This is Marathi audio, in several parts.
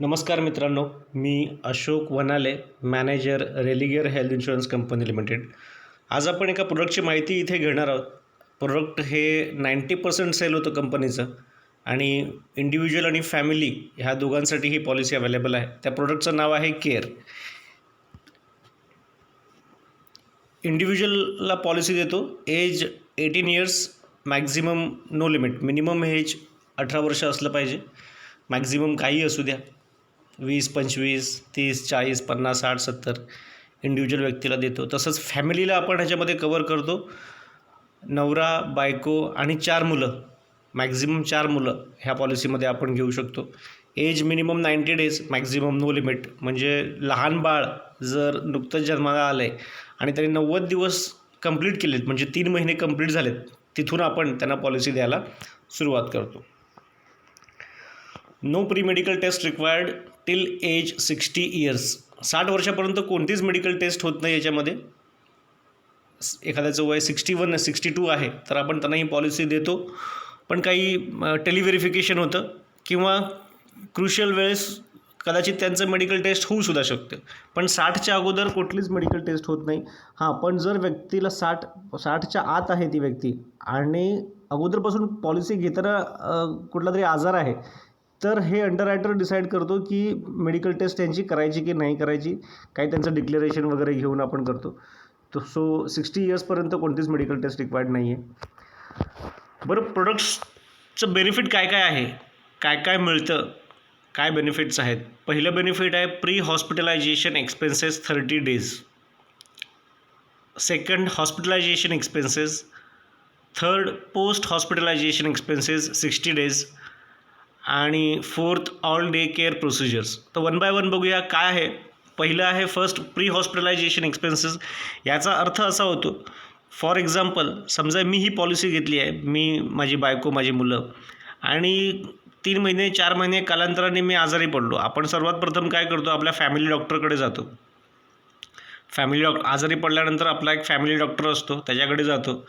नमस्कार मित्रांनो, मी Ashok Wanale, manager Religare health insurance company limited. आज आपण एका प्रोडक्टची माहिती इथे घेणार आहोत. प्रोडक्ट हे 90% सेल होतं कंपनीचं आणि इंडिव्हिज्युअल आणि फॅमिली ह्या दोघांसाठी ही पॉलिसी अवेलेबल आहे. त्या प्रोडक्टचं नाव आहे केअर. इंडिव्हिज्युअलला पॉलिसी देतो. Age 18 years, maximum no limit. Minimum age 18 वर्ष असलं पाहिजे. मॅक्झिमम काही असू द्या, 20, 25, 30, 40, 50, 60, 70 इंडिव्हिज्युअल व्यक्तीला देतो. तसंच फॅमिलीला आपण ह्याच्यामध्ये कवर करतो. नवरा, बायको आणि 4 मुलं, मॅक्झिमम 4 मुलं ह्या पॉलिसीमध्ये आपण घेऊ शकतो. Age minimum 90 days, maximum no limit. म्हणजे लहान बाळ जर नुकतंच जन्माला आलं आहे आणि त्यांनी 90 दिवस कंप्लीट केलेत, म्हणजे 3 महिने कंप्लीट झालेत, तिथून आपण त्यांना पॉलिसी द्यायला सुरुवात करतो. No pre medical test required till age 60 years. 60 वर्षापर्यंत कोणतीच मेडिकल टेस्ट होत नाही याच्यामध्ये. एखाद्याचं वय 61, 62 आहे तर आपण त्यांना ही पॉलिसी देतो. पण काही टेलिव्हेरिफिकेशन होतं किंवा क्रुशियल वेळेस कदाचित त्यांचं मेडिकल टेस्ट होऊ सुद्धा शकतं. पण 60च्या अगोदर कुठलीच मेडिकल टेस्ट होत नाही. हां, पण जर व्यक्तीला 60च्या आत आहे ती व्यक्ती आणि अगोदरपासून पॉलिसी घेताना कुठला तरी आजार आहे, तर हे अंडररायटर डिसाईड करतो की मेडिकल टेस्ट त्यांची करायची की नाही करायची. काही त्यांचं डिक्लेरेशन वगैरे घेऊन आपण करतो. सो 60 इयर्सपर्यंत कोणतीच मेडिकल टेस्ट रिक्वायर्ड नाही आहे. बरं, प्रोडक्ट्सचं बेनिफिट काय काय आहे, काय काय मिळतं, काय बेनिफिट्स आहेत. पहिलं बेनिफिट आहे pre hospitalisation expenses 30 days. Second, hospitalisation expenses. Third, post hospitalisation expenses 60 days. आणि fourth, all day care procedures. तर वन बाय वन बघूया काय आहे. पहिलं आहे फर्स्ट प्री हॉस्पिटलायझेशन एक्सपेन्सेस. याचा अर्थ असा होतो, फॉर एक्झाम्पल समजा मी ही पॉलिसी घेतली आहे, मी, माझी बायको, माझी मुलं, आणि 3 महिने 4 महिने कालांतराने मी आजारी पडलो. आपण सर्वात प्रथम काय करतो, आपल्या फॅमिली डॉक्टरकडे जातो. आजारी पडल्यानंतर आपला एक फॅमिली डॉक्टर असतो, त्याच्याकडे जातो.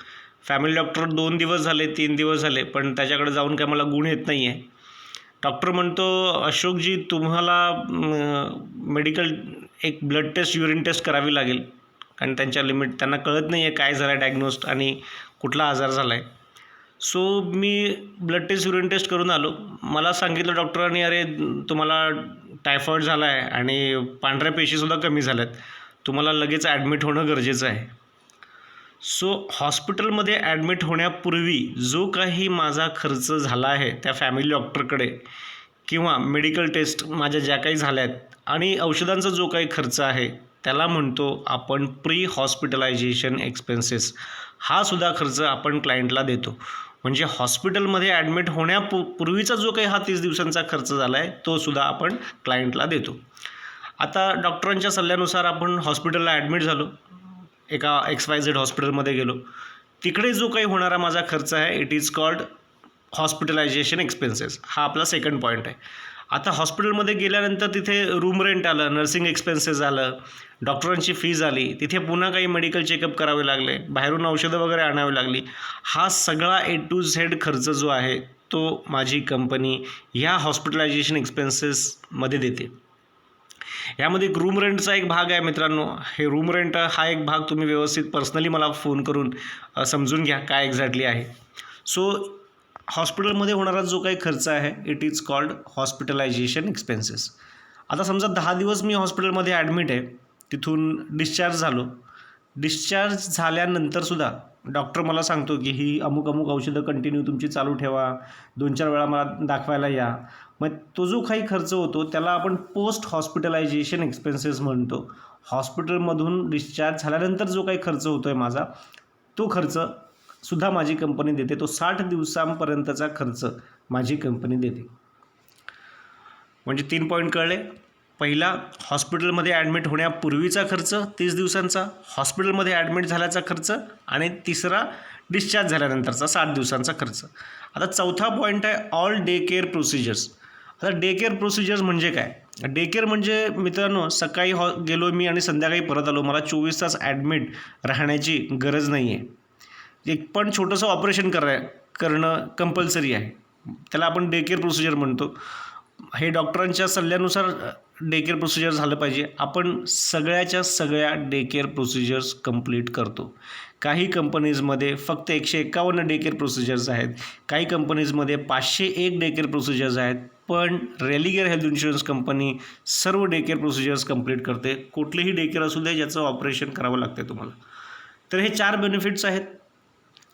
फॅमिली डॉक्टर 2 दिवस झाले, 3 दिवस झाले, पण त्याच्याकडे जाऊन काय मला गुण येत नाही आहे. डॉक्टर म्हणतो, अशोकजी तुम्हाला मेडिकल एक ब्लड टेस्ट, युरिन टेस्ट करावी लागेल, कारण त्यांना कळत नाही आहे काय झालं आहे डायग्नोस्ड आणि कुठला आजार झाला आहे. सो मी ब्लड टेस्ट, युरिन टेस्ट करून आलो. मला सांगितलं डॉक्टरांनी, अरे तुम्हाला टायफॉईड झाला आहे आणि पांढऱ्या पेशीसुद्धा कमी झाल्यात, तुम्हाला लगेच ॲडमिट होणं गरजेचं आहे. सो हॉस्पिटलमध्ये ॲडमिट होण्यापूर्वी जो काही माझा खर्च झाला आहे त्या फॅमिली डॉक्टरकडे, किंवा मेडिकल टेस्ट माझ्या ज्या काही झाल्या आहेत आणि औषधांचा जो काही खर्च आहे, त्याला म्हणतो आपण प्री हॉस्पिटलायझेशन एक्सपेन्सेस. हा सुद्धा खर्च आपण क्लायंटला देतो. म्हणजे हॉस्पिटलमध्ये ॲडमिट होण्यापूर्वीचा जो काही हा 30 दिवसांचा खर्च झाला आहे, तो सुद्धा आपण क्लायंटला देतो. आता डॉक्टरांच्या सल्ल्यानुसार आपण हॉस्पिटलला ॲडमिट झालो, एका XYZ हॉस्पिटलमध्ये गेलो. तिकडे जो काही होणारा माझा खर्च आहे, it is called hospitalisation expenses. हा आपला सेकंड पॉईंट आहे. आता हॉस्पिटलमध्ये गेल्यानंतर तिथे रूम रेंट आलं, नर्सिंग एक्सपेन्सेस आलं, डॉक्टरांची फीज आली, तिथे पुन्हा काही मेडिकल चेकअप करावे लागले, बाहेरून औषधं वगैरे आणावी लागली. हा सगळा A to Z खर्च जो आहे तो माझी कंपनी ह्या हॉस्पिटलायझेशन एक्सपेन्सेसमध्ये देते. यामध्ये एक रूम रेंटचा एक भाग आहे मित्रांनो. हे रूम रेंट हा एक भाग तुम्ही व्यवस्थित पर्सनली मला फोन करून समजून घ्या काय एक्झॅक्टली आहे. सो हॉस्पिटलमध्ये होणारा जो काही खर्च आहे, it is called hospitalisation expenses. आता समजा 10 दिवस मी हॉस्पिटलमध्ये ॲडमिट आहे, तिथून डिस्चार्ज झालो. डिस्चार्ज झाल्यानंतरसुद्धा डॉक्टर मला सांगतो की ही अमुक अमुक औषधं कंटिन्यू तुमची चालू ठेवा, 2-4 वेळा मला दाखवायला या. मग तो जो काही खर्च होतो त्याला आपण पोस्ट हॉस्पिटलायझेशन एक्सपेन्सेस म्हणतो. हॉस्पिटलमधून डिस्चार्ज झाल्यानंतर जो काही खर्च होतो आहे माझा, तो खर्चसुद्धा माझी कंपनी देते. तो 60 दिवसांपर्यंतचा खर्च माझी कंपनी देते. म्हणजे 3 पॉईंट कळले. पहिला, हॉस्पिटलमध्ये ॲडमिट होण्यापूर्वीचा खर्च 30 दिवसांचा, हॉस्पिटलमध्ये ॲडमिट झाल्याचा खर्च, आणि तिसरा डिस्चार्ज झाल्यानंतरचा 60 दिवसांचा खर्च. आता चौथा पॉईंट आहे ऑल डे केअर प्रोसिजर्स. आता डे केअर प्रोसिजर्स म्हणजे काय? डे केअर म्हणजे मित्रांनो, सकाळी गेलो मी आणि संध्याकाळी परत आलो, मला 24 तास ॲडमिट राहण्याची गरज नाही आहे. एक पण छोटंसं ऑपरेशन करणं कंपल्सरी आहे, त्याला आपण डे केअर प्रोसिजर म्हणतो. हे डॉक्टरांच्या सल्ल्यानुसार डे केअर प्रोसिजर झालं पाहिजे. आपण सगळ्याच्या सगळ्या डे केअर प्रोसिजर्स कंप्लीट करतो. काही कंपनीजमध्ये फक्त 151 डे केअर प्रोसिजर्स आहेत, काही कंपनीजमध्ये 501 डे केअर प्रोसिजर्स आहेत, पण रेलिगेअर हेल्थ इन्शुरन्स कंपनी सर्व डे केअर प्रोसिजर्स कंप्लीट करते. कुठलेही डे केअर असू दे ज्याचं ऑपरेशन करावं लागते तुम्हाला. तर हे 4 बेनिफिट्स आहेत.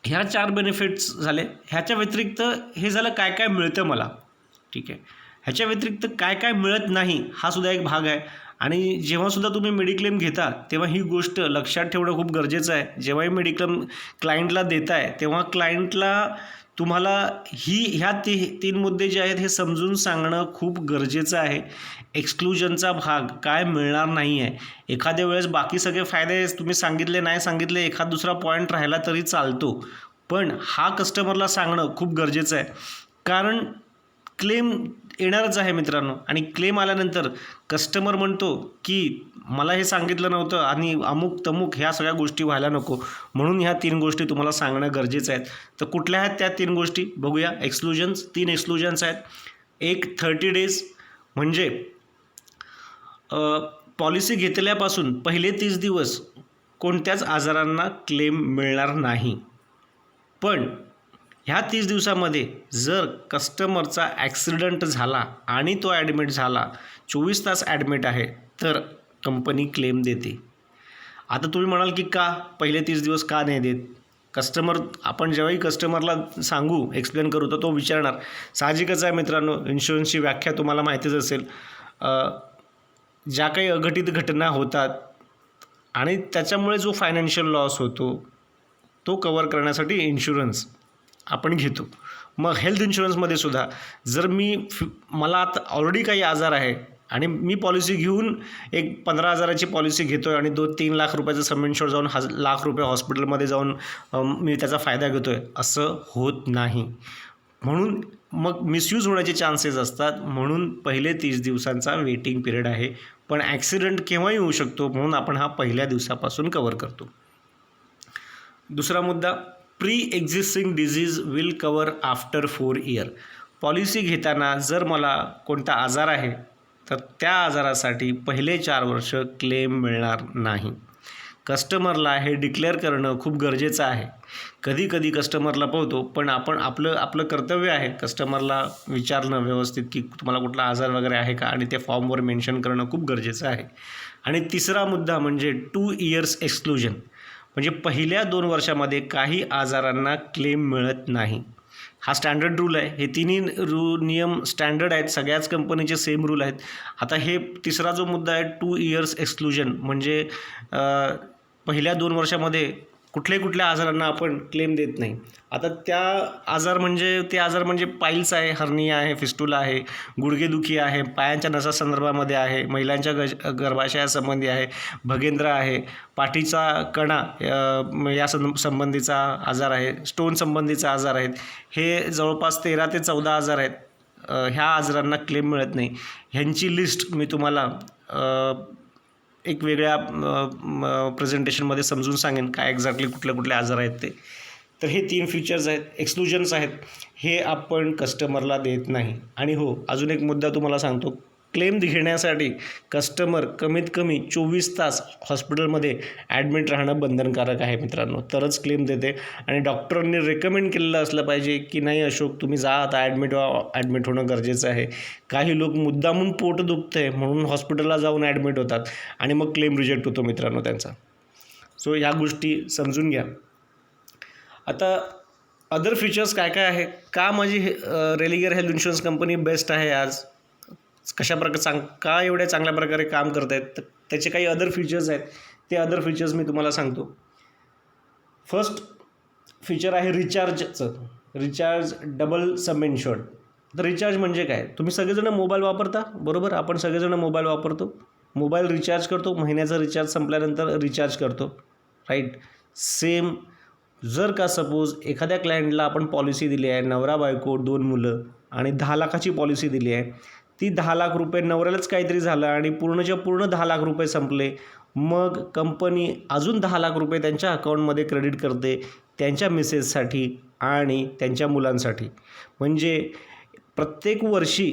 ह्या 4 बेनिफिट्स झाले. ह्याच्या व्यतिरिक्त हे झालं काय काय मिळतं मला, ठीक आहे. ह्याच्या व्यतिरिक्त काय काय मिळत नाही हा सुद्धा एक भाग आहे. आणि जेव्हासुद्धा तुम्ही मेडिक्लेम घेता तेव्हा ही गोष्ट लक्षात ठेवणं खूप गरजेचं आहे. जेव्हाही मेडिक्लेम क्लायंटला देताय तेव्हा क्लायंटला तुम्हाला ह्या 3 मुद्दे जे आहेत हे समजून सांगणं खूप गरजेचं आहे. एक्सक्लुजनचा भाग काय मिळणार नाही आहे. एखाद्या वेळेस बाकी सगळे फायदे तुम्ही सांगितले नाही सांगितले, एखाद दुसरा पॉईंट राहिला तरी चालतो, पण हा कस्टमरला सांगणं खूप गरजेचं आहे. कारण क्लेम येणारच आहे मित्रांनो, आणि क्लेम आल्यानंतर कस्टमर म्हणतो की मला हे सांगितलं नव्हतं आणि अमुक तमुक ह्या सगळ्या गोष्टी व्हायला नको, म्हणून ह्या 3 गोष्टी तुम्हाला सांगणं गरजेचं आहे. तर कुठल्या आहेत त्या 3 गोष्टी बघूया. एक्सक्लुजन्स, 3 एक्सक्लुजन्स आहेत. एक 30 डेज म्हणजे पॉलिसी घेतल्यापासून पहिले 30 दिवस कोणत्याच आजारांना क्लेम मिळणार नाही. पण ह्या 30 दिवसामध्ये जर कस्टमरचा ॲक्सिडेंट झाला आणि तो ॲडमिट झाला, 24 तास ॲडमिट आहे, तर कंपनी क्लेम देते. आता तुम्ही म्हणाल की का पहिले 30 दिवस का नाही देत? आपण जेव्हाही कस्टमरला सांगू, एक्सप्लेन करू, तर तो विचारणार. साहजिकच आहे मित्रांनो, इन्शुरन्सची व्याख्या तुम्हाला माहितीच असेल. ज्या काही अघटित घटना होतात आणि त्याच्यामुळे जो फायनान्शियल लॉस होतो तो कवर करण्यासाठी इन्शुरन्स आपण घेतो. मग हेल्थ इन्शुरन्समध्ये सुद्धा जर मला आता ऑलरेडी काही आजार आहे आणि मी पॉलिसी घेऊन एक 15,000ची पॉलिसी घेतो आहे आणि 2-3 लाख रुपयाचं सम इन्शुअर जाऊन लाख रुपये हॉस्पिटलमध्ये जाऊन मी त्याचा फायदा घेतो आहे, असं होत नाही. म्हणून मग मिसयूज होण्याचे चान्सेस असतात. म्हणून पहिले 30 दिवसांचा वेटिंग पिरियड आहे. पण ॲक्सिडेंट केव्हाही होऊ शकतो, म्हणून आपण हा पहिल्या दिवसापासून कवर करतो. दुसरा मुद्दा, pre existing disease will cover after 4 year. Policy घेताना जर मला कोणता आजार आहे तर त्या आजारासाठी पहिले 4 वर्ष क्लेम मिळणार नाही. कस्टमरला हे डिक्लेअर करणं खूप गरजेचं आहे. कधी कधी कस्टमरला पाहतो, पण आपण आपलं कर्तव्य आहे कस्टमरला विचारणं व्यवस्थित की तुम्हाला कुठला आजार वगैरे आहे का, आणि ते फॉर्मवर मेन्शन करणं खूप गरजेचं आहे. आणि तिसरा मुद्दा म्हणजे 2 इयर्स एक्सक्लुजन, म्हणजे पहिल्या 2 वर्षामध्ये काही आजारांना क्लेम मिळत नाही. हा स्टँडर्ड रूल आहे. हे तिन्ही नियम स्टँडर्ड आहेत, सगळ्याच कंपनीचे सेम रूल आहेत. आता हे तिसरा जो मुद्दा आहे 2 इयर्स एक्सक्लुजन, म्हणजे पहिल्या 2 वर्षामध्ये कुठल्या आजारांना आपण क्लेम देत नाही. आता ते आजार म्हणजे पाईल्स आहे, हर्निया आहे, फिस्टुला आहे, गुडघेदुखी आहे, पायांच्या नसा संदर्भामध्ये आहे, महिलांच्या गर्भाशयासंबंधी आहे, भगेंद्र आहे, पाठीचा कणा या संबंधीचा आजार आहे, स्टोन संबंधीचा आजार आहेत. हे जवळपास 13 ते 14 आजार आहेत. ह्या आजारांना क्लेम मिळत नाही. ह्यांची लिस्ट मी तुम्हाला एक वेगळ्या प्रेझेंटेशनमध्ये समजून सांगेन काय एक्झॅक्टली कुठले आजार आहेत ते. तर हे 3 फीचर्स आहेत, एक्सक्लुजन्स आहेत, हे आपण कस्टमरला देत नाही. आणि हो, अजून एक मुद्दा तुम्हाला सांगतो. क्लेम घेण्यासाठी कस्टमर कमीत कमी 24 तास हॉस्पिटलमध्ये ॲडमिट राहणं बंधनकारक आहे मित्रांनो, तरच क्लेम देते. आणि डॉक्टरांनी रेकमेंड केलेलं असलं पाहिजे की नाही अशोक तुम्ही जा आता ॲडमिट होणं गरजेचं आहे. काही लोक मुद्दामून पोट दुखतं आहे म्हणून हॉस्पिटलला जाऊन ॲडमिट होतात आणि मग क्लेम रिजेक्ट होतो मित्रांनो त्यांचा. सो ह्या गोष्टी समजून घ्या. आता अदर फीचर्स काय काय आहे, का माझी Religare health insurance company best आहे आज, का एवढ्या चांगल्या प्रकारे काम करत आहेत, तर त्याचे काही अदर फीचर्स आहेत. ते अदर फीचर्स मी तुम्हाला सांगतो. फर्स्ट फीचर आहे रिचार्ज डबल सम इन्शुअर्ड. तर रिचार्ज म्हणजे काय, तुम्ही सगळेजण मोबाईल वापरता बरोबर, आपण सगळेजण मोबाईल वापरतो, मोबाईल रिचार्ज करतो, महिन्याचा रिचार्ज संपल्यानंतर रिचार्ज करतो, राईट. सेम जर का सपोज एखाद्या क्लायंटला आपण पॉलिसी दिली आहे, नवरा बायको 2 मुलं आणि 10 लाखाची पॉलिसी दिली आहे, ती 10 लाख रुपये नवऱ्यालाच काहीतरी झालं आणि पूर्णच्या पूर्ण 10 लाख रुपये संपले, मग कंपनी अजून 10 लाख रुपये त्यांच्या अकाउंटमध्ये क्रेडिट करते त्यांच्या मिसेससाठी आणि त्यांच्या मुलांसाठी. म्हणजे प्रत्येक वर्षी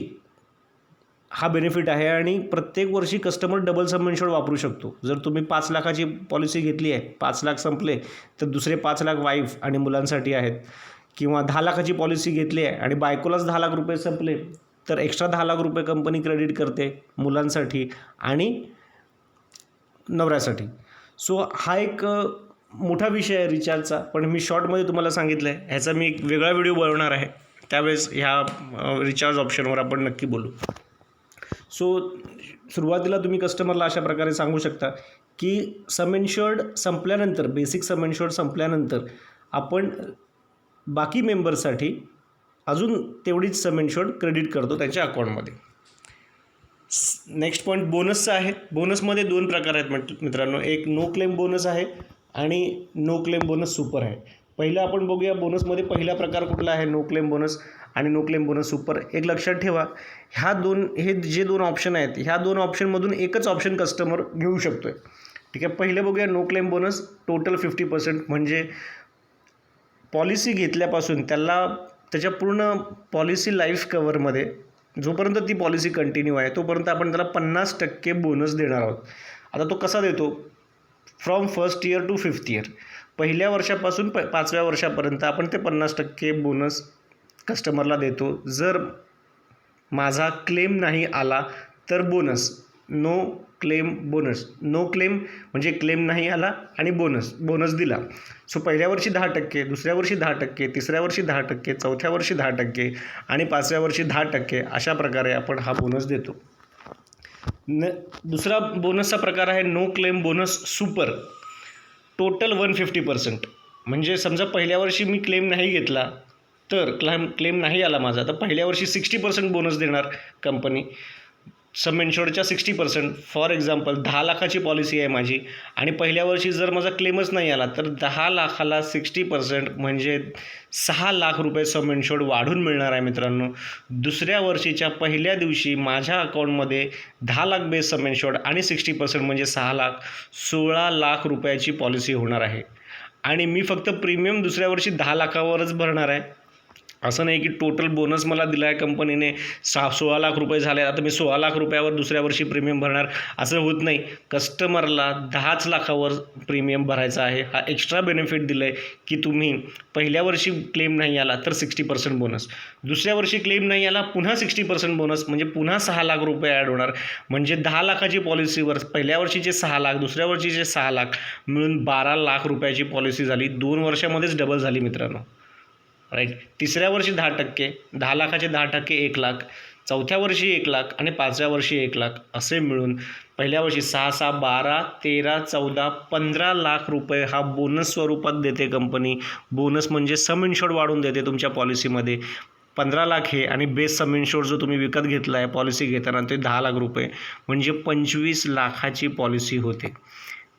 हा बेनिफिट आहे आणि प्रत्येक वर्षी कस्टमर डबल सम इन्शुर्ड वापरू शकतो. जर तुम्ही 5 लाखाची पॉलिसी घेतली आहे, 5 लाख संपले तर दुसरे 5 लाख वाईफ आणि मुलांसाठी आहेत. किंवा 10 लाखाची पॉलिसी घेतली आहे आणि बायकोलाच 10 लाख रुपये संपले तर एक्स्ट्रा 10 लाख रुपये कंपनी क्रेडिट करते मुलांसाठी आणि नवऱ्यासाठी. सो हा एक मोठा विषय आहे रिचार्जचा, पण मी शॉर्टमध्ये तुम्हाला सांगितलं आहे. ह्याचा मी एक वेगळा व्हिडिओ बनवणार आहे, त्यावेळेस ह्या रिचार्ज ऑप्शनवर आपण नक्की बोलू. सो सुरुवातीला तुम्ही कस्टमरला अशा प्रकारे सांगू शकता की सम इन्शुर्ड संपल्यानंतर, बेसिक सम इन्शुर्ड संपल्यानंतर आपण बाकी मेंबर्ससाठी अजून तेवढीच सम इन्शुर्ड क्रेडिट करतो त्यांच्या अकाउंटमध्ये. नेक्स्ट पॉईंट बोनसचा आहे. बोनसमध्ये 2 प्रकार आहेत मित्रांनो. एक नो क्लेम बोनस आहे आणि नो क्लेम बोनस सुपर आहे. पहिलं आपण बघूया बोनसमध्ये पहिला प्रकार कुठला आहे, नो क्लेम बोनस आणि नो क्लेम बोनस सुपर. एक लक्षात ठेवा, हे जे 2 ऑप्शन आहेत, ह्या 2 ऑप्शनमधून एकच ऑप्शन कस्टमर घेऊ शकतो आहे. ठीक आहे, पहिलं बघूया नो क्लेम बोनस. टोटल 50%, म्हणजे पॉलिसी घेतल्यापासून त्याच्या पूर्ण पॉलिसी लाईफ कवरमध्ये जोपर्यंत ती पॉलिसी कंटिन्यू आहे तोपर्यंत आपण त्याला 50% बोनस देणार आहोत. आता तो कसा देतो? From 1st year to 5th year, पहिल्या वर्षापासून 5व्या वर्षापर्यंत आपण ते 50% बोनस कस्टमरला देतो. जर माझा क्लेम नाही आला तर bonus, no claim bonus. No claim म्हणजे क्लेम नाही आला आणि बोनस दिला. सो पहिल्या वर्षी 10%, दुसऱ्या वर्षी 10%, तिसऱ्या वर्षी 10%, चौथ्या वर्षी 10% आणि 5व्या वर्षी 10%, अशा प्रकारे आपण हा बोनस देतो. दुसरा बोनसचा प्रकार आहे no claim bonus super. Total 150%, म्हणजे समजा पहिल्या वर्षी मी क्लेम नाही घेतला तर क्लेम नाही आला माझा, तर पहिल्या वर्षी 60% बोनस देणार कंपनी. सम इन्शुर्डच्या 60%. फॉर एक्झाम्पल 10 लाखाची पॉलिसी आहे माझी आणि पहिल्या वर्षी जर माझा क्लेमच नाही आला तर 10 लाखाला 60% म्हणजे 6 लाख रुपये सम इन्शुर्ड वाढून मिळणार आहे मित्रांनो. दुसऱ्या वर्षीच्या पहिल्या दिवशी माझ्या अकाउंटमध्ये 10 लाख बेस सम इन्शुर्ड आणि 60% म्हणजे 6 लाख, 16 लाख रुपयाची पॉलिसी होणार आहे. आणि मी फक्त प्रीमियम दुसऱ्या वर्षी 10 लाखावरच भरणार आहे. असं नाही की टोटल बोनस मला दिला आहे कंपनीने 16 लाख रुपये झाले, आता मी 16 लाख रुपयावर दुसऱ्या वर्षी प्रीमियम भरणार, असं होत नाही. कस्टमरला 10 लाखावर प्रीमियम भरायचा आहे. हा एक्स्ट्रा बेनिफिट दिलं आहे की तुम्ही पहिल्या वर्षी क्लेम नाही आला तर 60% बोनस, दुसऱ्या वर्षी क्लेम नाही आला पुन्हा 60% बोनस, म्हणजे पुन्हा 6 लाख रुपये ॲड होणार. म्हणजे 10 लाखाची पॉलिसीवर पहिल्या वर्षीचे 6 लाख, दुसऱ्या वर्षीचे 6 लाख मिळून 12 लाख रुपयाची पॉलिसी झाली. 2 वर्षामध्येच डबल झाली मित्रांनो. राईट. तिसऱ्या वर्षी 10%, 10 लाखाचे 10% 1 लाख, चौथ्या वर्षी 1 लाख आणि 5व्या वर्षी 1 लाख, असे मिळून पहिल्या वर्षी 6, 6, 12, 13, 14, 15 लाख रुपये हा बोनस स्वरूपात देते कंपनी. बोनस म्हणजे सम इन्शुर्ड वाढून देते तुमच्या पॉलिसीमध्ये. 15 लाख हे आणि बेस सम इन्शुर्ड जो तुम्ही विकत घेतला आहे पॉलिसी घेताना ते 10 लाख रुपये, म्हणजे 25 लाखाची पॉलिसी होते.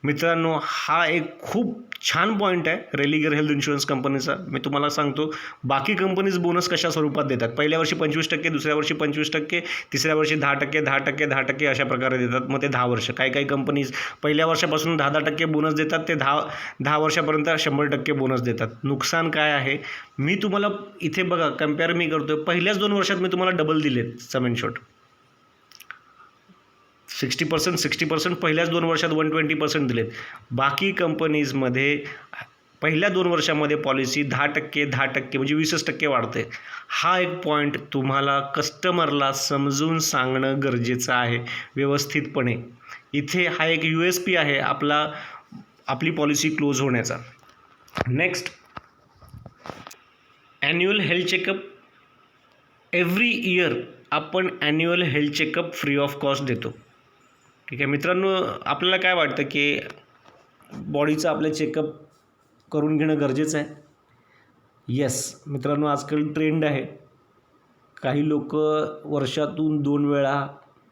मित्रांनो, हा एक खूप छान पॉईंट आहे रेलिगर हेल्थ इन्शुरन्स कंपनीचा. मी तुम्हाला सांगतो बाकी कंपनीज बोनस कशा स्वरूपात देतात. पहिल्या वर्षी 25%, दुसऱ्या वर्षी 25%, तिसऱ्या वर्षी 10%, 10%, 10% अशा प्रकारे देतात. मग ते 10 वर्ष. काही कंपनीज पहिल्या वर्षापासून 10% बोनस देतात, ते 10 वर्षापर्यंत 100% बोनस देतात. नुकसान काय आहे मी तुम्हाला इथे बघा कम्पेअर मी करतो. पहिल्याच 2 वर्षात मी तुम्हाला डबल दिलेत सम इन्शुर्ड. 60% पहिल्याच 2 वर्षात 120% दिलेत. बाकी कंपनीजमध्ये पहिल्या 2 वर्षामध्ये पॉलिसी 10%, 10% म्हणजे 20% वाढते. हा एक पॉईंट तुम्हाला कस्टमरला समजून सांगणं गरजेचं आहे व्यवस्थितपणे. इथे हा एक USP आहे आपली पॉलिसी क्लोज होण्याचा. Next, annual health checkup. Every year आपण annual health checkup free of cost देतो. ठीक आहे मित्रांनो, आपल्याला काय वाटतं की बॉडीचं आपलं चेकअप करून घेणं गरजेचं आहे? येस मित्रांनो, आजकाल ट्रेंड आहे. काही लोक वर्षातून 2 वेळा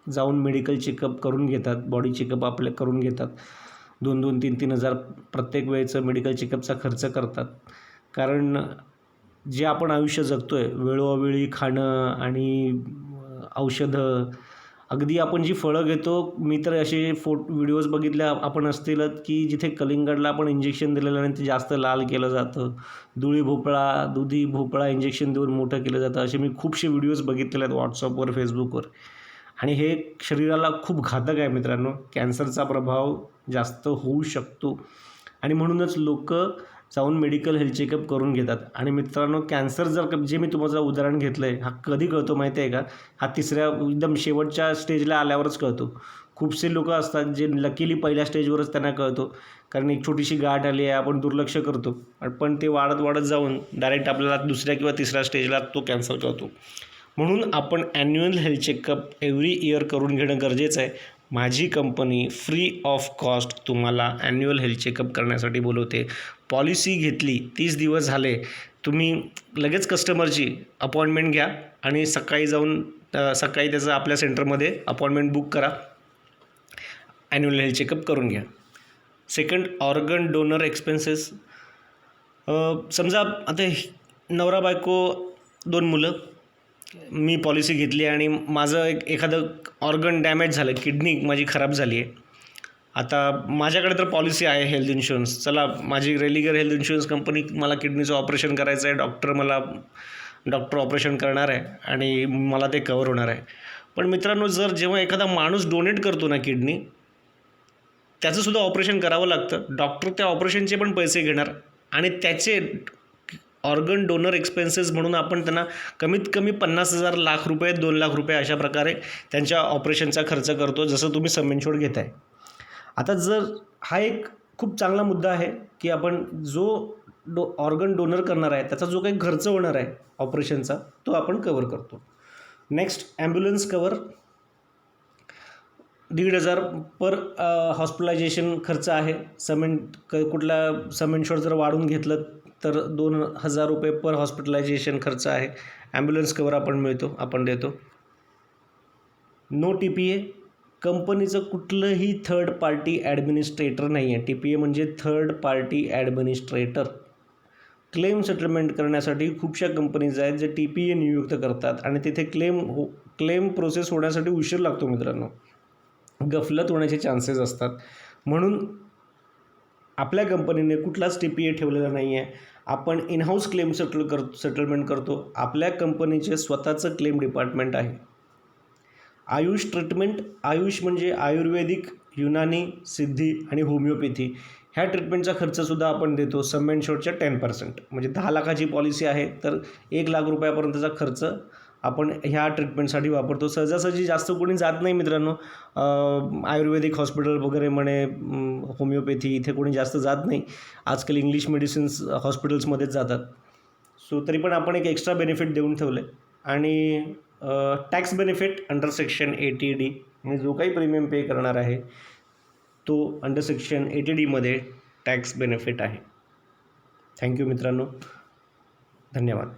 जाऊन मेडिकल चेकअप करून घेतात, बॉडी चेकअप आपले करून घेतात. 2-2, 3-3 हजार प्रत्येक वेळेचं मेडिकल चेकअपचा खर्च करतात. कारण जे आपण आयुष्य जगतो आहे, वेळोवेळी खाणं आणि औषधं, अगदी आपण जी फळं घेतो, मी तर असे व्हिडिओज बघितले आपण असतीलच की जिथे कलिंगडला आपण इंजेक्शन दिलेलं आणि ते जास्त लाल केलं जातं, दुधी भोपळा इंजेक्शन देऊन मोठं केलं जातं, असे मी खूपसे व्हिडिओज बघितलेले आहेत व्हॉट्सअपवर, फेसबुकवर. आणि हे शरीराला खूप घातक आहे मित्रांनो. कॅन्सरचा प्रभाव जास्त होऊ शकतो आणि म्हणूनच लोक जाऊन मेडिकल हेल्थ चेकअप करून घेतात. आणि मित्रांनो, कॅन्सर जर जे मी तुम्हाला उदाहरण घेतलं आहे, हा कधी कळतो माहिती आहे का? हा तिसऱ्या एकदम शेवटच्या स्टेजला आल्यावरच कळतो. खूपसे लोक असतात जे लकीली पहिल्या स्टेजवरच त्यांना कळतो, कारण एक छोटीशी गाठ आली आहे, आपण दुर्लक्ष करतो, पण ते वाढत वाढत जाऊन डायरेक्ट आपल्याला दुसऱ्या किंवा तिसऱ्या स्टेजला तो कॅन्सर कळतो. म्हणून आपण annual health checkup every year करून घेणं गरजेचं आहे. माझी कंपनी फ्री ऑफ कॉस्ट तुम्हाला ॲन्युअल हेल्थ चेकअप करण्यासाठी बोलवते. पॉलिसी घेतली 30 दिवस झाले, तुम्ही लगेच कस्टमरची अपॉइंटमेंट घ्या आणि सकाळी जाऊन सकाळी त्याचं आपल्या सेंटरमध्ये अपॉइंटमेंट बुक करा, ॲन्युअल हेल्थ चेकअप करून घ्या. Second, organ donor expenses. समजा आता नवरा बायको 2 मुलं, मी पॉलिसी घेतली आणि माझं एखादं ऑर्गन डॅमेज झालं, किडनी माझी खराब झाली आहे. आता माझ्याकडे तर पॉलिसी आहे हेल्थ इन्शुरन्स, चला माझी रेलिगर हेल्थ इन्शुरन्स कंपनी, मला किडनीचं ऑपरेशन करायचं आहे, डॉक्टर ऑपरेशन करणार आहे आणि मला ते कवर होणार आहे. पण मित्रांनो, जेव्हा एखादा माणूस डोनेट करतो ना किडनी, त्याचंसुद्धा ऑपरेशन करावं लागतं. डॉक्टर त्या ऑपरेशनचे पण पैसे घेणार आणि त्याचे ऑर्गन डोनर एक्सपेन्सेस म्हणून आपण त्यांना कमीत कमी 50,000, लाख रुपये, 2 लाख रुपये अशा प्रकारे त्यांच्या ऑपरेशनचा खर्च करतो, जसं तुम्ही सम इन्शुर्ड घेताय. आता हा एक खूप चांगला मुद्दा आहे की आपण जो ऑर्गन डोनर करणार आहे त्याचा जो काही खर्च होणार आहे ऑपरेशनचा, तो आपण कवर करतो. नेक्स्ट, ॲम्ब्युलन्स कवर 1,500 पर हॉस्पिटलायझेशन खर्च आहे. कुठला सम इन्शुर्ड जर वाढून घेतलं तर 2,000 रुपये पर हॉस्पिटलायझेशन खर्च आहे. ॲम्ब्युलन्स कवर आपण देतो. No TPA. कंपनीचं कुठलंही थर्ड पार्टी ॲडमिनिस्ट्रेटर नाही आहे. TPA म्हणजे third party administrator. Claim settlement करण्यासाठी खूपशा कंपनीज आहेत जे TPA नियुक्त करतात आणि तिथे क्लेम प्रोसेस होण्यासाठी उशीर लागतो मित्रांनो, गफलत होण्याचे चान्सेस असतात. म्हणून आपल्या कंपनीने कुठलाच TPA ठेवलेला नाही आहे. आपण इनहाऊस क्लेम सेटलमेंट करतो. आपल्या कंपनीचे स्वतःचं क्लेम डिपार्टमेंट आहे. आयुष ट्रीटमेंट. आयुष म्हणजे आयुर्वेदिक, युनानी, सिद्धी आणि होमिओपॅथी. ह्या ट्रीटमेंटचा खर्चसुद्धा आपण देतो सम इन्शुर्डच्या 10%. म्हणजे 10 लाखाची पॉलिसी आहे तर 1 लाख रुपयापर्यंतचा खर्च आपण ह्या ट्रीटमेंटसाठी वापरतो. सहजासहजी जास्त कोणी जात नाही मित्रांनो, आयुर्वेदिक हॉस्पिटल वगैरे म्हणे, होमिओपॅथी, इथे कोणी जास्त जात नाही. आजकाल इंग्लिश मेडिसिन्स हॉस्पिटल्समध्येच जातात. सो तरी पण आपण एक एक्स्ट्रा बेनिफिट देऊन ठेवलं आहे. आणि tax benefit under section 80D, म्हणजे जो काही प्रीमियम पे करणार आहे तो अंडर सेक्शन 80Dमध्ये टॅक्स बेनिफिट आहे. थँक्यू मित्रांनो, धन्यवाद.